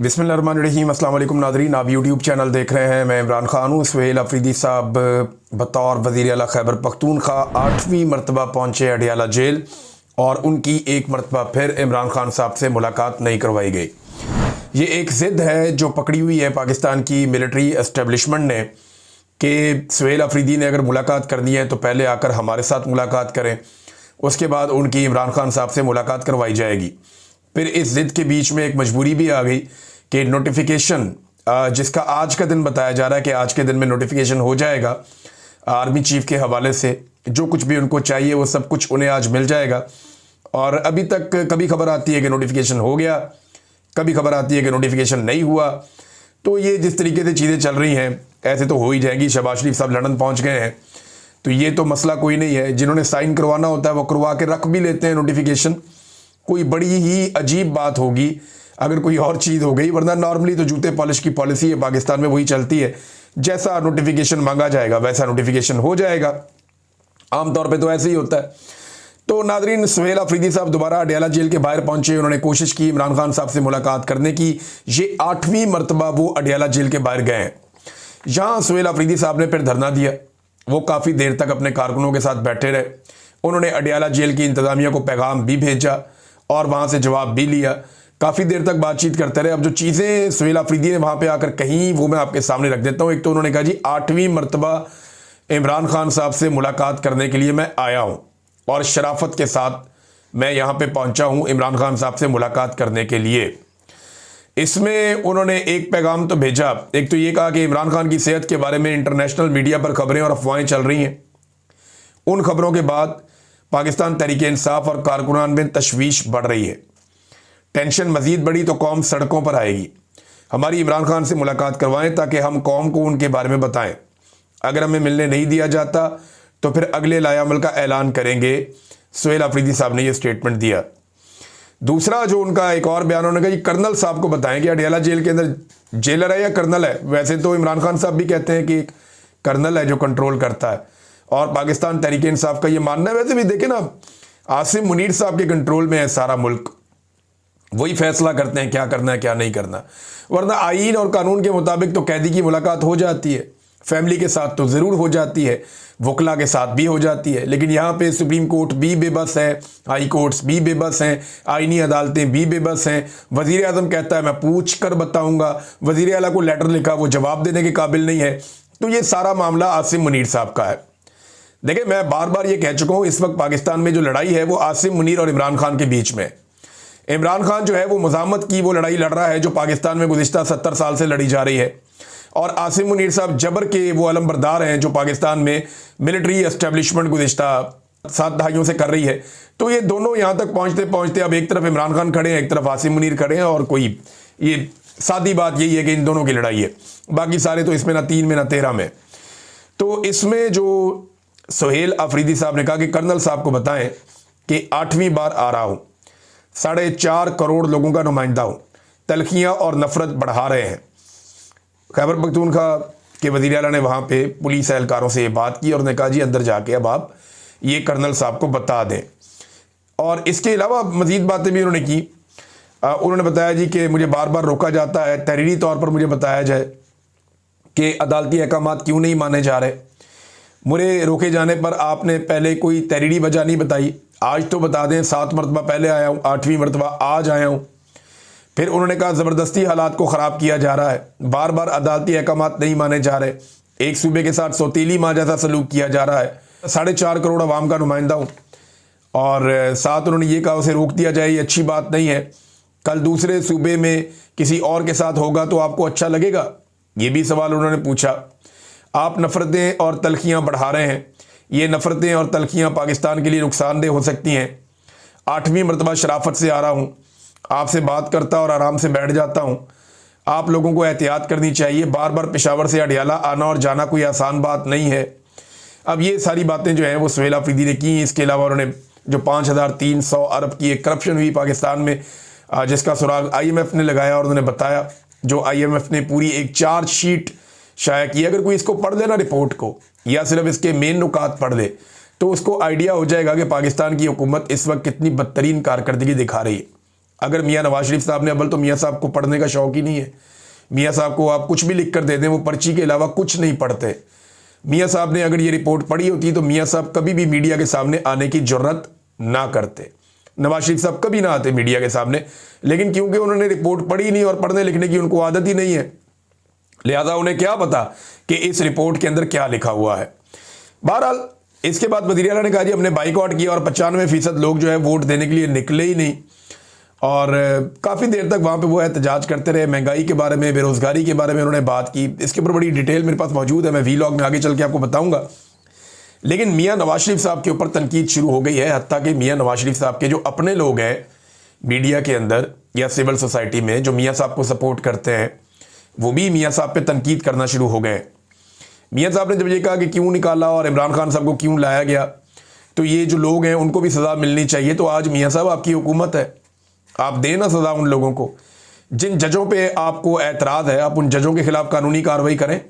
बिस्मिल्लाहिर्रहमानिर्रहीम। अस्सलाम वालेकुम नाज़रीन, आप यूट्यूब चैनल देख रहे हैं। मैं इमरान ख़ान हूँ। सुहेल अफरीदी साहब बतौर वज़ीर आला खैबर पख्तूनख्वा 8वीं मरतबा पहुँचे अडियाला जेल और उनकी एक मरतबा फिर इमरान ख़ान साहब से मुलाकात नहीं करवाई गई। ये एक ज़िद है जो पकड़ी हुई है पाकिस्तान की मिलिट्री एस्टेब्लिशमेंट ने कि सुहेल अफरीदी ने अगर मुलाकात करनी है तो पहले आकर हमारे साथ मुलाकात करें, उसके बाद उनकी इमरान ख़ान साहब से मुलाकात करवाई जाएगी। फिर इस ज़िद के बीच में एक मजबूरी भी आ गई कि नोटिफिकेशन जिसका आज का दिन बताया जा रहा है कि आज के दिन में नोटिफिकेशन हो जाएगा आर्मी चीफ के हवाले से, जो कुछ भी उनको चाहिए वो सब कुछ उन्हें आज मिल जाएगा। और अभी तक कभी खबर आती है कि नोटिफिकेशन हो गया, कभी खबर आती है कि नोटिफिकेशन नहीं हुआ। तो ये जिस तरीके से चीज़ें चल रही हैं ऐसे तो हो ही जाएंगी। शहबाज शरीफ साहब लंदन पहुँच गए हैं तो ये तो मसला कोई नहीं है। जिन्होंने साइन करवाना होता है वो करवा के रख भी लेते हैं नोटिफिकेशन। कोई बड़ी ही अजीब बात होगी अगर कोई और चीज़ हो गई, वरना नॉर्मली तो जूते पॉलिश की पॉलिसी है पाकिस्तान में, वही चलती है। जैसा नोटिफिकेशन मांगा जाएगा वैसा नोटिफिकेशन हो जाएगा। आमतौर पे तो ऐसे ही होता है। तो नाजरीन, सुहेल अफरीदी साहब दोबारा अडियाला जेल के बाहर पहुंचे। उन्होंने कोशिश की इमरान खान साहब से मुलाकात करने की। ये 8वीं मरतबा वो अडियाला जेल के बाहर गए हैं। यहाँ सुहेल अफरीदी साहब ने फिर धरना दिया। वो काफ़ी देर तक अपने कारकुनों के साथ बैठे रहे। उन्होंने अडियाला जेल की इंतज़ामिया को पैगाम भी भेजा और वहाँ से जवाब भी लिया। काफ़ी देर तक बातचीत करते रहे। अब जो चीज़ें सुहेल अफरीदी ने वहाँ पे आकर कहीं वो मैं आपके सामने रख देता हूँ। एक तो उन्होंने कहा जी 8वीं मरतबा इमरान खान साहब से मुलाकात करने के लिए मैं आया हूँ और शराफत के साथ मैं यहाँ पे पहुँचा हूँ इमरान खान साहब से मुलाकात करने के लिए। इसमें उन्होंने एक पैगाम तो भेजा। एक तो ये कहा कि इमरान खान की सेहत के बारे में इंटरनेशनल मीडिया पर खबरें और अफवाहें चल रही हैं। उन खबरों के बाद पाकिस्तान तहरीक इंसाफ और कारकुनान में तशवीश बढ़ रही है। टेंशन मजीद बढ़ी तो कौम सड़कों पर आएगी। हमारी इमरान खान से मुलाकात करवाएं ताकि हम कौम को उनके बारे में बताएं। अगर हमें मिलने नहीं दिया जाता तो फिर अगले लायामल का ऐलान करेंगे। सुहेल अफरीदी साहब ने यह स्टेटमेंट दिया। दूसरा जो उनका एक और बयान, उन्होंने कहा जी कर्नल साहब को बताएं कि अडियाला जेल के अंदर जेलर है या कर्नल है। वैसे तो इमरान खान साहब भी कहते हैं कि एक कर्नल है जो कंट्रोल करता है और पाकिस्तान तहरीक इंसाफ का ये मानना है। वैसे भी देखें ना, आसिम मुनीर साहब के कंट्रोल में है सारा मुल्क। वही फैसला करते हैं क्या करना है क्या नहीं करना। वरना आईन और कानून के मुताबिक तो कैदी की मुलाकात हो जाती है, फैमिली के साथ तो ज़रूर हो जाती है, वकला के साथ भी हो जाती है। लेकिन यहाँ पे सुप्रीम कोर्ट भी बेबस है, हाई कोर्ट्स भी बेबस हैं, आईनी अदालतें भी बेबस हैं। वज़ीर आज़म कहता है मैं पूछ कर बताऊँगा, वज़ीर आला को लेटर लिखा वो जवाब देने के काबिल नहीं है। तो ये सारा मामला आसिम मुनीर साहब का है। देखिए, मैं बार बार ये कह चुका हूँ, इस वक्त पाकिस्तान में जो लड़ाई है वो आसिम मुनीर और इमरान खान के बीच में। इमरान खान जो है वो मज़ामत की वो लड़ाई लड़ रहा है जो पाकिस्तान में गुज़िश्ता 70 साल से लड़ी जा रही है, और आसिम मुनीर साहब जबर के वो अलमबरदार हैं जो पाकिस्तान में मिलिट्री एस्टेब्लिशमेंट गुज़िश्ता 7 दहाइयों से कर रही है। तो ये दोनों यहाँ तक पहुँचते पहुँचते अब एक तरफ इमरान खान खड़े हैं, एक तरफ आसिम मुनीर खड़े हैं, और कोई ये सादी बात यही है कि इन दोनों की लड़ाई है। बाकी सारे तो इसमें ना 3 में ना 13 में। तो इसमें जो सुहेल अफरीदी साहब ने कहा कि कर्नल साहब को बताएं कि 8वीं बार आ रहा हूं, 4.5 करोड़ लोगों का नुमाइंदा हूं, तलखियां और नफरत बढ़ा रहे हैं। खैबर पख्तूनख्वा के वज़ीर आला ने वहां पे पुलिस एहलकारों से ये बात की और उन्होंने कहा जी अंदर जाके अब आप ये कर्नल साहब को बता दें। और इसके अलावा मज़ीद बातें भी उन्होंने की। उन्होंने बताया जी कि मुझे बार बार रोका जाता है, तहरीरी तौर पर मुझे बताया जाए कि अदालती अहकामात क्यों नहीं माने जा रहे। मुझे रोके जाने पर आपने पहले कोई तहरीरी वजह नहीं बताई, आज तो बता दें। 7 मरतबा पहले आया हूँ, 8वीं मरतबा आज आया हूँ। फिर उन्होंने कहा ज़बरदस्ती हालात को ख़राब किया जा रहा है, बार बार अदालती अहकामात नहीं माने जा रहे, एक सूबे के साथ सौतीली माँ जैसा सलूक किया जा रहा है। 4.5 करोड़ अवाम का नुमाइंदा हूँ। और साथ उन्होंने ये कहा उसे रोक दिया जाए, ये अच्छी बात नहीं है। कल दूसरे सूबे में किसी और के साथ होगा तो आपको अच्छा लगेगा, ये भी सवाल उन्होंने पूछा। आप नफ़रतें और तलखियाँ बढ़ा रहे हैं, ये नफ़रतें और तलखियाँ पाकिस्तान के लिए नुकसानदेह हो सकती हैं। 8वीं मरतबा शराफत से आ रहा हूँ, आपसे बात करता और आराम से बैठ जाता हूँ। आप लोगों को एहतियात करनी चाहिए। बार बार पेशावर से अडियाला आना और जाना कोई आसान बात नहीं है। अब ये सारी बातें जो हैं वो सुहेल अफरीदी ने की। इसके अलावा उन्होंने जो 5300 अरब की एक करप्शन हुई पाकिस्तान में, जिसका सुराग IMF ने लगाया, और उन्होंने बताया जो IMF ने पूरी एक चार्जशीट शाया की। अगर कोई इसको पढ़ लेना रिपोर्ट को, या सिर्फ इसके मेन नुकात पढ़ ले, तो उसको आइडिया हो जाएगा कि पाकिस्तान की हुकूमत इस वक्त कितनी बदतरीन कारकर्दगी दिखा रही है। अगर मियाँ नवाज शरीफ साहब ने, अव्वल तो मियाँ साहब को पढ़ने का शौक ही नहीं है, मियाँ साहब को आप कुछ भी लिख कर दे दें वो पर्ची के अलावा कुछ नहीं पढ़ते। मियाँ साहब ने अगर ये रिपोर्ट पढ़ी होती तो मियाँ साहब कभी भी मीडिया के सामने आने की जरूरत ना करते, नवाज शरीफ साहब कभी ना आते मीडिया के सामने। लेकिन क्योंकि उन्होंने रिपोर्ट पढ़ी नहीं और पढ़ने लिखने की उनको आदत ही नहीं है, लिहाजा उन्हें क्या पता कि इस रिपोर्ट के अंदर क्या लिखा हुआ है। बहरहाल इसके बाद वज़ीर आला ने कहा जी हमने बाइकआउट किया और 95% लोग जो है वोट देने के लिए निकले ही नहीं, और काफ़ी देर तक वहाँ पे वो एहतजाज करते रहे। महंगाई के बारे में, बेरोज़गारी के बारे में उन्होंने बात की। इसके ऊपर बड़ी डिटेल मेरे पास मौजूद है, मैं वीलॉग में आगे चल के आपको बताऊंगा। लेकिन मियाँ नवाज शरीफ साहब के ऊपर तनकीद शुरू हो गई है, हत्ता कि मियाँ नवाज शरीफ साहब के जो अपने लोग हैं मीडिया के अंदर या सिविल सोसाइटी में जो मियाँ साहब को सपोर्ट करते हैं, वो भी मियाँ साहब पे तनकीद करना शुरू हो गए। मियाँ साहब ने जब ये कहा कि क्यों निकाला और इमरान खान साहब को क्यों लाया गया, तो ये जो लोग हैं उनको भी सज़ा मिलनी चाहिए। तो आज मियाँ साहब आपकी हुकूमत है, आप दें ना सज़ा उन लोगों को। जिन जजों पे आपको एतराज़ है आप उन जजों के खिलाफ कानूनी कार्रवाई करें,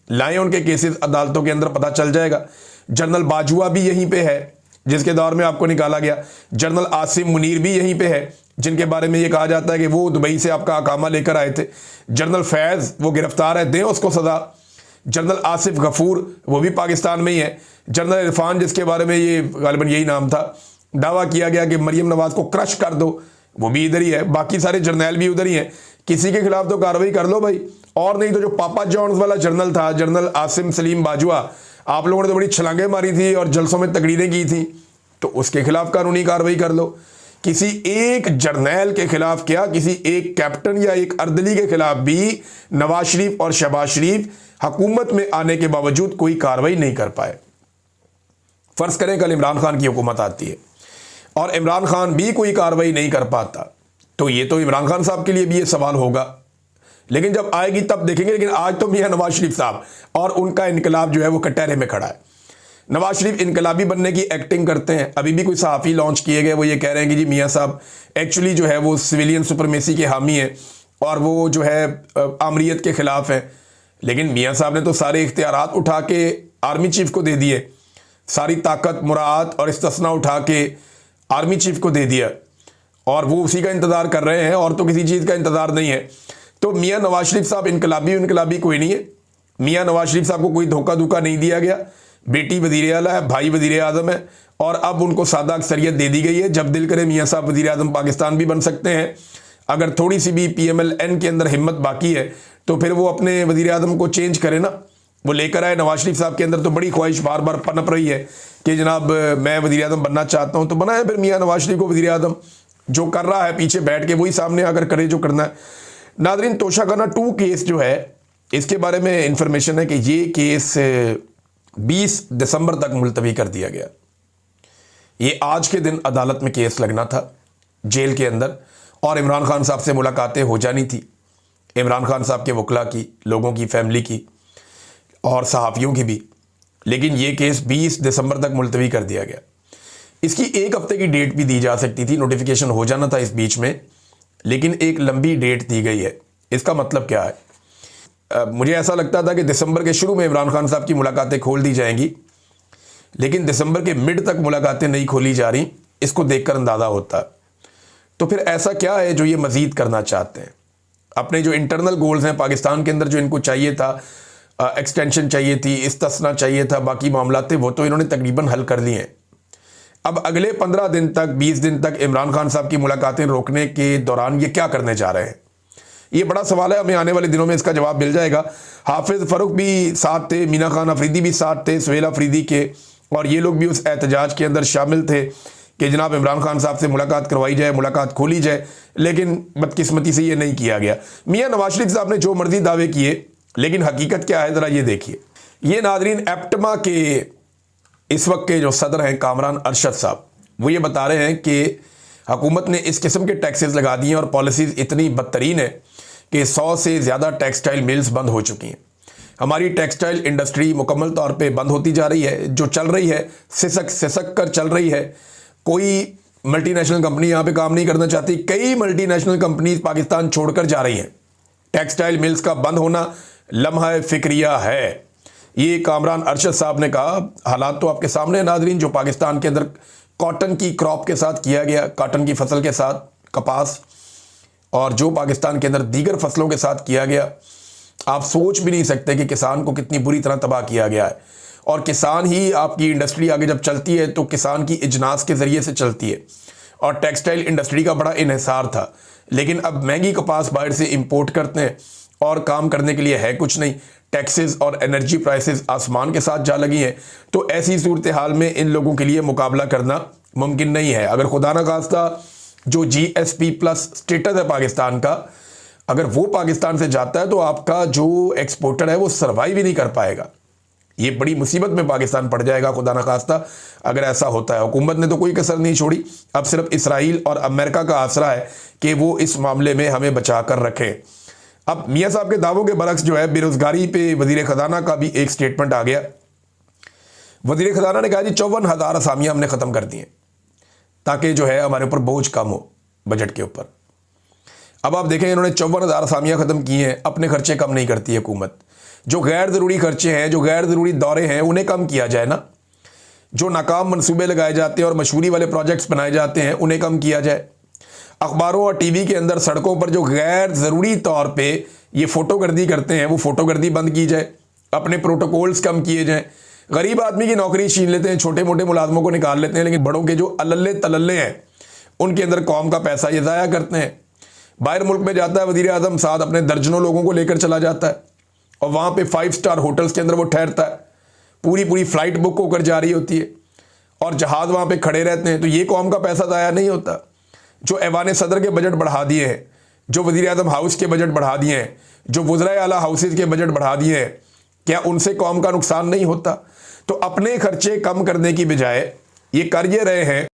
लाएं उनके केसेस अदालतों के अंदर, पता चल जाएगा। जनरल बाजुआ भी यहीं पे है जिसके दौर में आपको निकाला गया, जनरल आसिम मुनीर भी यहीं पे है जिनके बारे में ये कहा जाता है कि वो दुबई से आपका अकामा लेकर आए थे। जनरल फैज़ वो गिरफ्तार है, दें उसको सज़ा। जनरल आसिफ गफूर वो भी पाकिस्तान में ही है। जनरल इरफान जिसके बारे में ये गालिबन यही नाम था, दावा किया गया कि मरियम नवाज को क्रश कर दो, वो भी इधर ही है। बाकी सारे जर्नैल भी उधर ही हैं, किसी के खिलाफ तो कार्रवाई कर लो भाई। और नहीं तो जो पापा जॉन्स वाला जर्नल था, जनरल आसिम सलीम बाजुआ, आप लोगों ने तो बड़ी छलांगे मारी थी और जलसों में तकरीरें की थी, तो उसके खिलाफ कानूनी कार्रवाई कर लो। किसी एक जर्नैल के खिलाफ क्या, किसी एक कैप्टन या एक अर्दली के खिलाफ भी नवाज शरीफ और शहबाज शरीफ हुकूमत में आने के बावजूद कोई कार्रवाई नहीं कर पाए। फर्ज करें कल इमरान खान की हुकूमत आती है और इमरान खान भी कोई कार्रवाई नहीं कर पाता, तो ये तो इमरान खान साहब के लिए भी ये सवाल होगा, लेकिन जब आएगी तब देखेंगे। लेकिन आज तो मियाँ नवाज शरीफ साहब और उनका इनकलाब जो है वो कटहरे में खड़ा है। नवाज शरीफ इनकलाबी बनने की एक्टिंग करते हैं। अभी भी कोई सहाफ़ी लॉन्च किए गए, वो ये कह रहे हैं कि जी मियाँ साहब एक्चुअली जो है वो सिविलियन सुपरमेसी के हामी हैं और वो जो है आमरीत के ख़िलाफ़ हैं। लेकिन मियाँ साहब ने तो सारे इख्तियारात उठा के आर्मी चीफ को दे दिए, सारी ताकत, मुराद और इस्तिस्ना उठा के आर्मी चीफ को दे दिया, और वो उसी का इंतज़ार कर रहे हैं और तो किसी चीज़ का इंतज़ार नहीं है। तो मियाँ नवाज शरीफ साहब इनकलाबी कोई नहीं है। मियाँ नवाज शरीफ साहब को कोई धोखा धोखा नहीं दिया गया। बेटी वज़ीर आला है, भाई वज़ीर आज़म है, और अब उनको सादा अक्सरियत दे दी गई है। जब दिल करे मियाँ साहब वज़ीर आज़म पाकिस्तान भी बन सकते हैं। अगर थोड़ी सी भी PMLN के अंदर हिम्मत बाकी है तो फिर वो अपने वज़ीर आज़म को चेंज करे ना, वो लेकर आए। नवाज शरीफ साहब के अंदर तो बड़ी ख्वाहिश बार बार पनप रही है कि जनाब मैं वज़ीर आज़म बनना चाहता हूँ, तो बनाए फिर मियाँ नवाज शरीफ को वज़ीर आज़म। जो कर रहा है पीछे बैठ के वही सामने आकर करे जो करना है। नादरीन, तोशाखाना 2 केस जो है इसके बारे में इंफॉर्मेशन है कि ये केस 20 दिसंबर तक मुलतवी कर दिया गया। ये आज के दिन अदालत में केस लगना था जेल के अंदर, और इमरान खान साहब से मुलाकातें हो जानी थी, इमरान खान साहब के वकला की, लोगों की, फैमिली की और सहाफ़ियों की भी। लेकिन ये केस 20 दिसंबर तक मुलतवी कर दिया गया। इसकी 1 हफ्ते की डेट भी दी जा सकती थी, नोटिफिकेशन हो जाना था इस बीच में, लेकिन एक लंबी डेट दी गई है। इसका मतलब क्या है? मुझे ऐसा लगता था कि दिसंबर के शुरू में इमरान खान साहब की मुलाकातें खोल दी जाएंगी, लेकिन दिसंबर के मिड तक मुलाकातें नहीं खोली जा रही। इसको देखकर अंदाज़ा होता है। तो फिर ऐसा क्या है जो ये मज़ीद करना चाहते हैं? अपने जो इंटरनल गोल्स हैं पाकिस्तान के अंदर, जो इनको चाहिए था, एक्सटेंशन चाहिए थी, इस्तिस्ना चाहिए था, बाकी मामला थे, वो तो इन्होंने तकरीबन हल कर लिए हैं। अब अगले 15 दिन तक, 20 दिन तक इमरान खान साहब की मुलाकातें रोकने के दौरान ये क्या करने जा रहे हैं? ये बड़ा सवाल है। हमें आने वाले दिनों में इसका जवाब मिल जाएगा। हाफिज़ फ़ारूक भी साथ थे, मीना खान अफरीदी भी साथ थे, सुहेल अफरीदी के, और ये लोग भी उस एहतजाज के अंदर शामिल थे कि जनाब इमरान खान साहब से मुलाकात करवाई जाए, मुलाकात खोली जाए। लेकिन बदकिस्मती से ये नहीं किया गया। मियाँ नवाज शरीफ साहब ने जो मर्जी दावे किए, लेकिन हकीकत क्या है ज़रा ये देखिए। ये नादरीन एप्टमा के इस वक्त के जो सदर हैं कामरान अरशद साहब, वो ये बता रहे हैं कि हुकूमत ने इस किस्म के टैक्सेस लगा दिए हैं और पॉलिसीज़ इतनी बदतरीन है कि 100 से ज़्यादा टेक्सटाइल मिल्स बंद हो चुकी हैं। हमारी टेक्सटाइल इंडस्ट्री मुकम्मल तौर पे बंद होती जा रही है। जो चल रही है सिसक कर चल रही है। कोई मल्टीनेशनल कंपनी यहाँ पे काम नहीं करना चाहती। कई मल्टीनेशनल कंपनीज पाकिस्तान छोड़कर जा रही हैं। टेक्सटाइल मिल्स का बंद होना लम्हा फिक्रिया है, ये कामरान अरशद साहब ने कहा। हालात तो आपके सामने है नादरीन, जो पाकिस्तान के अंदर कॉटन की क्रॉप के साथ किया गया, कॉटन की फसल के साथ, कपास, और जो पाकिस्तान के अंदर दीगर फसलों के साथ किया गया, आप सोच भी नहीं सकते कि किसान को कितनी बुरी तरह तबाह किया गया है। और किसान ही, आपकी इंडस्ट्री आगे जब चलती है तो किसान की इजनास के ज़रिए से चलती है। और टेक्सटाइल इंडस्ट्री का बड़ा इन्हिसार था, लेकिन अब महंगी कपास बाहर से इंपोर्ट करते हैं और काम करने के लिए है कुछ नहीं। टैक्सेस और एनर्जी प्राइसेस आसमान के साथ जा लगी हैं। तो ऐसी सूरत हाल में इन लोगों के लिए मुकाबला करना मुमकिन नहीं है। अगर खुदा न खास्ता जो GSP+ स्टेटस है पाकिस्तान का, अगर वो पाकिस्तान से जाता है तो आपका जो एक्सपोर्टर है वो सर्वाइव ही नहीं कर पाएगा। ये बड़ी मुसीबत में पाकिस्तान पड़ जाएगा खुदा न खास्ता अगर ऐसा होता है। हुकूमत ने तो कोई कसर नहीं छोड़ी, अब सिर्फ इसराइल और अमेरिका का आसरा है कि वो इस मामले में हमें बचा कर रखें। अब मियाँ साहब के दावों के बरक्स जो है बेरोजगारी पे वजीर खजाना का भी एक स्टेटमेंट आ गया। वजीर खजाना ने कहा जी 54,000 असामियाँ हमने ख़त्म कर दी हैं ताकि जो है हमारे ऊपर बोझ कम हो बजट के ऊपर। अब आप देखें, इन्होंने 54,000 असामियाँ ख़त्म की हैं, अपने खर्चे कम नहीं करती हुकूमत। जो गैर ज़रूरी खर्चे हैं, जो गैर ज़रूरी दौरे हैं, उन्हें कम किया जाए ना। जो नाकाम मनसूबे लगाए जाते हैं और मशहूरी वाले प्रोजेक्ट्स बनाए जाते हैं, उन्हें कम किया जाए। अखबारों और टीवी के अंदर सड़कों पर जो गैर ज़रूरी तौर पे ये फ़ोटोगर्दी करते हैं, वो फ़ोटोगर्दी बंद की जाए। अपने प्रोटोकॉल्स कम किए जाएँ। गरीब आदमी की नौकरी छीन लेते हैं, छोटे मोटे मुलाजमों को निकाल लेते हैं, लेकिन बड़ों के जो अल्ले तलल्ले हैं उनके अंदर कौम का पैसा ये ज़ाया करते हैं। बाहर मुल्क में जाता है वज़ीर आज़म, साथ अपने दर्जनों लोगों को लेकर चला जाता है और वहाँ पे 5 स्टार होटल्स के अंदर वो ठहरता है। पूरी फ़्लाइट बुक होकर जा रही होती है और जहाज़ वहाँ पे खड़े रहते हैं। तो ये कौम का पैसा ज़ाया नहीं होता। जो ऐवान सदर के बजट बढ़ा दिए हैं, जो वज़ीर आज़म हाउस के बजट बढ़ा दिए हैं, जो वज़राए आला हाउसेज़ के बजट बढ़ा दिए हैं, क्या उनसे कौम का नुकसान नहीं होता? तो अपने खर्चे कम करने की बजाय ये कर ये रहे हैं